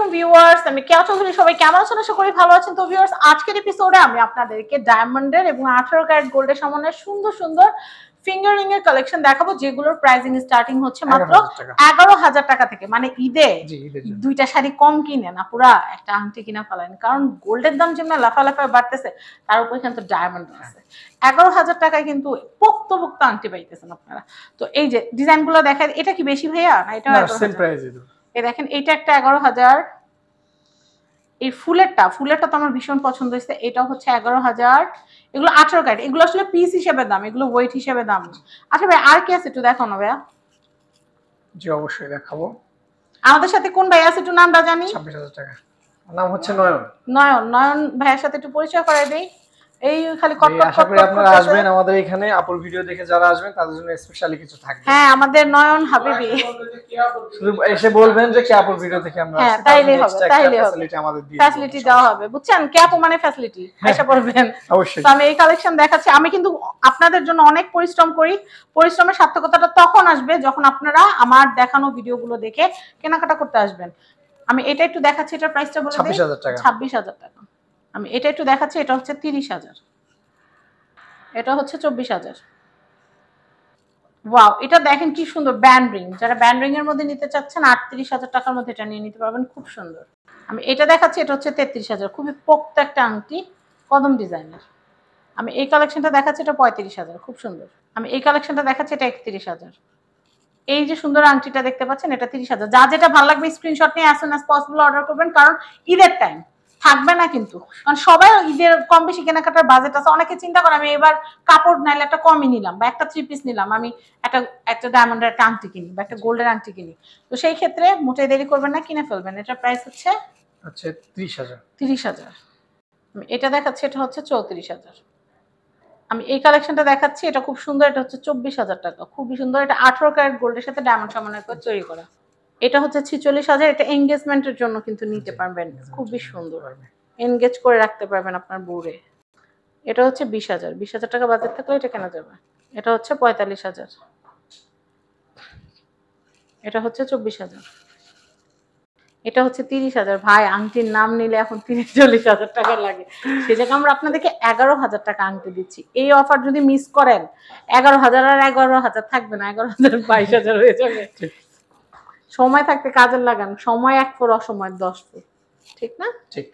আলাইকুম ভিউয়ার্স, আমি কেয়া চৌধুরী। সবাই কেমন আছেন? আশা করি ভালো আছেন। তো ভিউয়ার্স, আজকের এপিসোডে আমি আপনাদেরকে ডায়মন্ডের এবং 18 ক্যারেট গোল্ডের সামনে সুন্দর সুন্দর ফিঙ্গার রিং এর কালেকশন দেখাবো, যেগুলোর প্রাইসিং স্টার্টিং হচ্ছে মাত্র 11,000 টাকা থেকে। মানে ঈদে দুইটা শাড়ি কম কিনে না, পুরা একটা আংটি কিনা ফেলেন, কারণ গোল্ডের দাম যেমন লাফালাফা বাড়তেছে, তার উপর কিন্তু ডায়মন্ড আছে। 11,000 টাকায় কিন্তু পোক্ত পোক্ত আংটি পাইতেছেন আপনারা। তো এই যে ডিজাইন গুলো দেখেন, এটা কি বেশি ভাইয়া না? এটা সেম প্রাইস। এই দেখেন, এইটা একটা 11,000। এই ফুলেরটা তো আমার ভীষণ পছন্দ হয়েছে। এটা হচ্ছে 11,000। এগুলো 18 ক্যারেট। এগুলো আসলে পিস হিসেবে দাম, এগুলো ওয়েট হিসেবে দাম। আচ্ছা ভাই, আর কি আছে একটু দেখাও না ভাইয়া। জি অবশ্যই দেখাবো। আমাদের সাথে কোন ভাই আছে একটু নামটা জানি। 26,000 টাকা। নাম হচ্ছে নয়ন। নয়ন ভাইয়ের সাথে একটু পরিচয় করাই দেই। এই খালি কটকট আশা করি আপনারা আসবেন আমাদের এখানে। আপুর ভিডিও দেখে যারা আসবেন তাদের জন্য স্পেশালি কিছু থাকবে। হ্যাঁ, আমাদের নয়ন হাবিবি শুধু এসে বলবেন যে কি আপুর ভিডিও দেখে আমরা। হ্যাঁ, তাইলে হবে, তাইলে হবে। ফ্যাসিলিটি আমাদের দিয়ে ফ্যাসিলিটি দেওয়া হবে, বুঝছেন? কি আপু মানে ফ্যাসিলিটি আশা করবেন অবশ্যই। তো আমি এই কালেকশন দেখাচ্ছি। আমি কিন্তু আপনাদের জন্য অনেক পরিশ্রম করি। পরিশ্রমের সার্থকতাটা তখন আসবে যখন আপনারা আমার দেখানো ভিডিওগুলো দেখে কেনাকাটা করতে আসবেন। আমি এটা একটু দেখাচ্ছি, এটার প্রাইসটা বলে দিই। 26,000 টাকা। 26,000 টাকা। আমি এটা একটু দেখাচ্ছি, এটা হচ্ছে 30,000। এটা হচ্ছে 24,000। ওয়াও, এটা দেখেন কি সুন্দর ব্যান্ড রিং। যারা ব্যান্ড রিং এর মধ্যে নিতে চাচ্ছেন 38,000 টাকার মধ্যে এটা নিয়ে নিতে পারবেন, খুব সুন্দর। আমি এটা দেখাচ্ছি, এটা হচ্ছে 33,000। খুবই পোক্ত একটা আংটি, কদম ডিজাইনের। আমি এই কালেকশনটা দেখাচ্ছি, এটা 35,000, খুব সুন্দর। আমি এই কালেকশনটা দেখাচ্ছি, এটা 31,000। এই যে সুন্দর আংটিটা দেখতে পাচ্ছেন, এটা 30,000। যা যেটা ভালো লাগবে স্ক্রিনশট নিয়ে as soon as possible order করবেন, কারণ ঈদের টাইম থাকবে না কিন্তু। কারণ সবাই ঈদের কম বেশি কেনাকাটার বাজেট আছে। অনেকে চিন্তা করে আমি এবার কাপড় নাইলে একটা কমই নিলাম বা একটা 3 পিস নিলাম, আমি একটা ডায়মন্ডের একটা আংটি কিনি বা একটা গোল্ডের আংটি কিনি। তো সেই ক্ষেত্রে মোটেই দেরি করবেন না, কিনে ফেলবেন। এটার প্রাইস হচ্ছে 30,000। 30,000। আমি এটা দেখাচ্ছি, এটা হচ্ছে 34,000। আমি এই কালেকশনটা দেখাচ্ছি, এটা খুব সুন্দর। এটা হচ্ছে 24,000 টাকা, খুবই সুন্দর। এটা 18 ক্যারেট গোল্ডের সাথে ডায়মন্ড সমন্বয় করে তৈরি করা। এটা হচ্ছে 46,000। এটা এনগেজমেন্টের জন্য কিন্তু নিতে পারবেন, খুবই সুন্দর। এনগেজ করে রাখতে পারবেন আপনার বউরে। এটা হচ্ছে 20,000। 20,000 টাকা বাজেট থাকলে এটা কেনা যাবে। এটা হচ্ছে 45,000। এটা হচ্ছে 24,000। এটা হচ্ছে 30,000। ভাই, আংটির নাম নিলে এখন 30-40,000 টাকা লাগে। সে জায়গায় আমরা আপনাদেরকে 11,000 টাকা আংটি দিচ্ছি। এই অফার যদি মিস করেন, 11,000 আর 11,000 থাকবে না, 11,000 22,000 হয়ে যাবে। সময় থাকতে কাজে লাগান। সময় 1 ফুট, অসময় 10 ফুট, ঠিক না? ঠিক।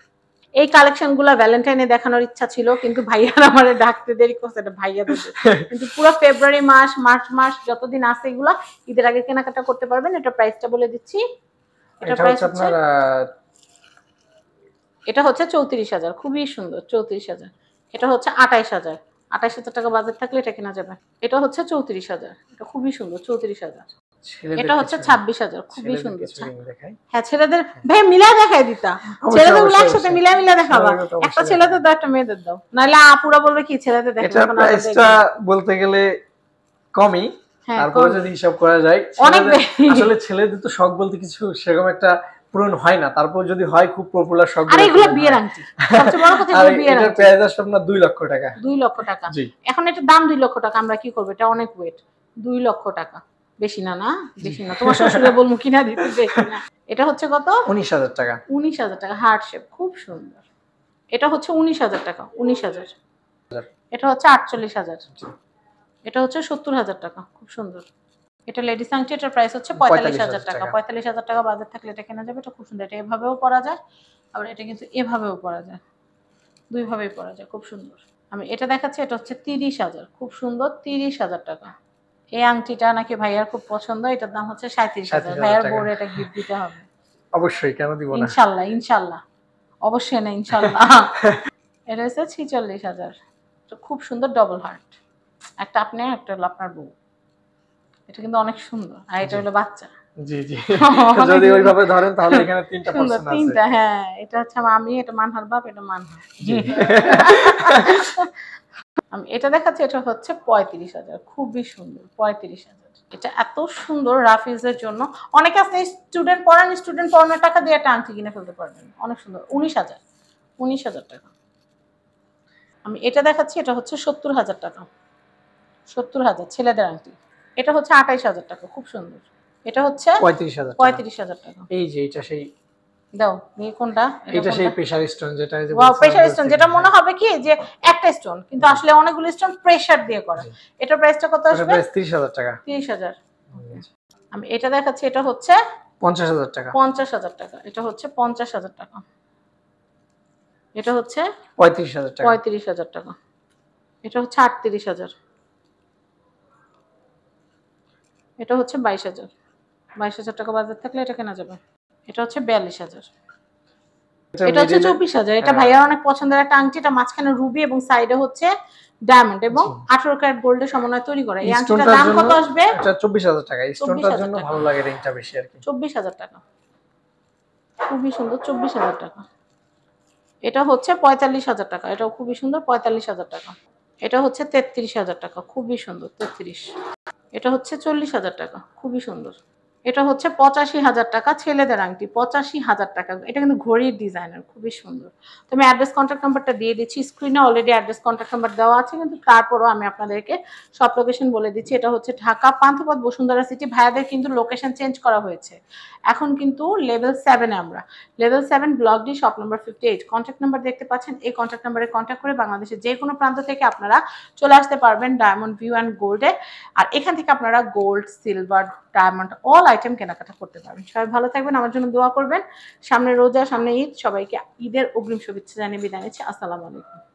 এই কালেকশন গুলা ভ্যালেন্টাইনে দেখানোর ইচ্ছা ছিল, কিন্তু ভাইয়ার আমারে ডাকতে দেরি করছে। এটা ভাইয়া দেবে, কিন্তু পুরো ফেব্রুয়ারি মাস, মার্চ মাস যতদিন আছে এগুলা ঈদের আগে কেনাকাটা করতে পারবেন। এটা প্রাইসটা বলে দিচ্ছি। এটা প্রাইস আপনার এটা হচ্ছে 34,000। খুবই সুন্দর, 34,000। এটা হচ্ছে 28,000। 28,000 টাকা বাজেট থাকলে এটা কেনা যাবে। এটা হচ্ছে 34,000। এটা খুবই সুন্দর, 34,000। এটা হচ্ছে 26,000। খুবই সুন্দর। হ্যাঁ, ছেলেদের ভাই মিলাই দেখাই দিতা। ছেলেদের গুলো একসাথে মিলাই দেখাবা। একটা ছেলেদের দাও, একটা মেয়েদের দাও, নাহলে আপুরা বলবে কি ছেলেদের দেখো। এটা প্রাইসটা বলতে গেলে কমই, তারপরে যদি হিসাব করা যায় আসলে ছেলেদের তো শখ বলতে কিছু সেরকম একটা পূরণ হয় না। তারপর যদি হয় খুব পপুলার শখ। আর এগুলো বিয়ের আংটি, সবচেয়ে বড় কথা এগুলো বিয়ের আংটি। এটার প্রাইস আসলে আপনার 2 লক্ষ টাকা। 2 লক্ষ টাকা। এখন এটা দাম 2 লক্ষ টাকা। আমরা কি করব? এটা অনেক ওয়েট। 2 লক্ষ টাকা বেশি না? না বেশি না। তোমার শ্বশুরে বলমু কিনা দিতে, বেশি না। এটা হচ্ছে কত? 19,000 টাকা। 19,000 টাকা। হার্ট শেপ, খুব সুন্দর। এটা হচ্ছে 19,000 টাকা। 19,000। এটা হচ্ছে 48,000। এটা হচ্ছে 70,000 টাকা, খুব সুন্দর। এটা লেডিস আংটি। এটার প্রাইস হচ্ছে 45,000 টাকা। 45,000 টাকা বাজেট থাকলে এটা কেনা যাবে। এটা খুব সুন্দর। এটা এভাবেও পরা যায়, আবার এটা কিন্তু এভাবেও পরা যায়, দুই ভাবেই পরা যায়, খুব সুন্দর। আমি এটা দেখাচ্ছি, এটা হচ্ছে 30,000। খুব সুন্দর, 30,000 টাকা। এই আংটিটা নাকি ভাইয়ার খুব পছন্দ। এটার দাম হচ্ছে 37,000। ভাইয়ার বউরে এটা গিফট দিতে হবে। অবশ্যই, কেন দিব না? ইনশাআল্লাহ, ইনশাআল্লাহ, অবশ্যই না, ইনশাআল্লাহ। এটা হচ্ছে 46,000। তো খুব সুন্দর, ডবল হার্ট। একটা আপনি, একটা হলো আপনার বউ। এটা কিন্তু অনেক সুন্দর। আর এটা হলো বাচ্চা। জি জি, যদি ওইভাবে ধরেন তাহলে এখানে 3টা পার্সন আছে। 3টা, হ্যাঁ। এটা হচ্ছে আমি, এটা মানহার বাপ, এটা মানহা। আমি এটা দেখাচ্ছি, এটা হচ্ছে 35,000। খুবই সুন্দর, 35,000। এটা এত সুন্দর রাফিজের জন্য। অনেকে আছে স্টুডেন্ট পড়ান, স্টুডেন্ট পড়ানোর টাকা দিয়ে একটা আংটি কিনে ফেলতে পারবেন, অনেক সুন্দর। 19,000। 19,000 টাকা। আমি এটা দেখাচ্ছি, এটা হচ্ছে 70,000 টাকা। 70,000 ছেলেদের আংটি। এটা হচ্ছে 28,000 টাকা, খুব সুন্দর। এটা হচ্ছে 35,000 35,000 টাকা। এই যে এটা সেই দাও এই কোনটা? এটা সেই প্রেসার স্টোন যেটা এই যে ওয়াও, প্রেসার স্টোন, যেটা মনে হবে কি যে একটা স্টোন কিন্তু আসলে অনেকগুলো স্টোন প্রেসার দিয়ে করা। এটার প্রাইসটা কত আসবে? প্রাইস 30000 টাকা। 30000। আমি এটা দেখাচ্ছি, এটা হচ্ছে 50000 টাকা। 50000 টাকা। এটা হচ্ছে 50000 টাকা। এটা হচ্ছে 35000 টাকা। 35000 টাকা। এটা হচ্ছে 38000। এটা হচ্ছে 22000। 22000 টাকা বাজার থাকলে এটা কেনা যাবে। এটা হচ্ছে 42000। এটা হচ্ছে 24000। এটা ভাইয়ার অনেক পছন্দের একটা আংটি, এটা মাঝখানে রুবি এবং সাইডে হচ্ছে ডায়মন্ড এবং 18 ক্যারেট গোল্ডের সমন্বয়ে তৈরি করা। এই আংটিটার দাম কত আসবে? এটা 24000 টাকা। স্টোনটার জন্য ভালো লাগে রিংটা বেশি আর কি। 24000 টাকা। খুবই সুন্দর, 24000 টাকা। এটা হচ্ছে 45000 টাকা। এটাও খুবই সুন্দর, 45000 টাকা। এটা হচ্ছে 33000 টাকা। খুবই সুন্দর, 33। এটা হচ্ছে 40000 টাকা। খুবই সুন্দর। এটা হচ্ছে 85000 টাকা, ছেলেদের আংটি 85000 টাকা। এটা কিন্তু ঘড়ির ডিজাইনার, খুবই সুন্দর। তো আমি অ্যাড্রেস কন্ট্যাক্ট নাম্বারটা দিয়ে দিচ্ছি স্ক্রিনে, অলরেডি অ্যাড্রেস কন্ট্যাক্ট নাম্বার দেওয়া আছে, কিন্তু তারপরও আমি আপনাদেরকে সব লোকেশন বলে দিচ্ছি। এটা হচ্ছে ঢাকা পান্থপথ বসুন্ধরা সিটি। ভাইয়াদের কিন্তু লোকেশন চেঞ্জ করা হয়েছে, এখন কিন্তু লেভেল 7 এ আমরা, level 7 block D shop number 58। Contact number দেখতে পাচ্ছেন, এই কন্ট্যাক্ট নাম্বারে কন্ট্যাক্ট করে বাংলাদেশের যে কোনো প্রান্ত থেকে আপনারা চলে আসতে পারবেন ডায়মন্ড ভিউ অ্যান্ড গোল্ডে। আর এখান থেকে আপনারা gold, silver, diamond all item কেনাকাটা করতে পারবেন। সবাই ভালো থাকবেন, আমার জন্য দোয়া করবেন। সামনে রোজা, সামনে ঈদ, সবাইকে ঈদের অগ্রিম শুভেচ্ছা জানিয়ে বিদায় নিচ্ছি। আসসালামু আলাইকুম।